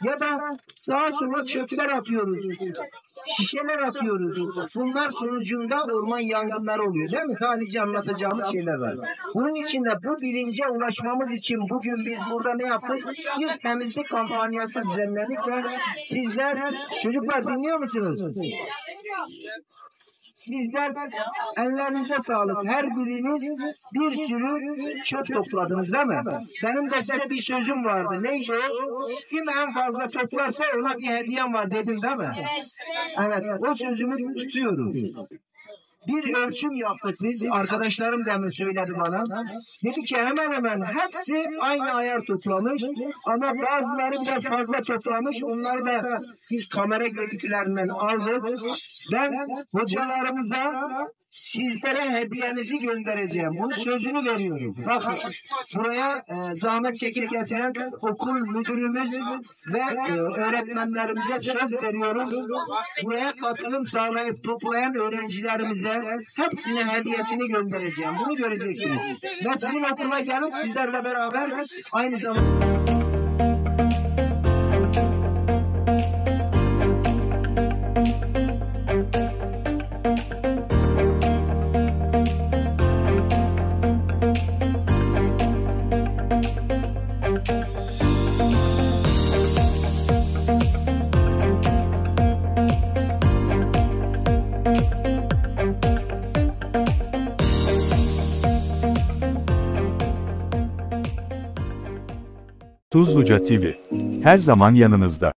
Ya da sağa sola çöpler atıyoruz. Şişeler atıyoruz. Bunlar sonucunda orman yangınları oluyor değil mi? Sadece anlatacağımız şeyler var. Bunun için de bu bilince ulaşmamız için bugün biz burada ne yaptık? Bir temizlik kampanyası düzenledik ve sizler, çocuklar dinliyor musunuz? Sizler ellerinize sağlık. Her biriniz bir sürü çöp topladınız değil mi? Benim de size bir sözüm vardı. Neydi o? Kim en fazla toplarsa ona bir hediyem var dedim değil mi? Evet. O sözümü tutuyorum. Bir ölçüm yaptık biz. Arkadaşlarım demin söyledi bana. Dedi ki hemen hemen hepsi aynı ayar toplamış. Ama bazıları biraz fazla toplamış. Onları da biz kamera görüntülerinden aldık. Ben hocalarımıza sizlere hediyenizi göndereceğim. Bunun sözünü veriyorum. Bakın buraya zahmet çekip getiren okul müdürümüz ve öğretmenlerimize söz veriyorum. Buraya katılım sağlayıp toplayan öğrencilerimize hepsine hediyesini göndereceğim. Bunu göreceksiniz. Ve sizin okula gelip sizlerle beraber aynı zamanda Tuzluca TV. Her zaman yanınızda.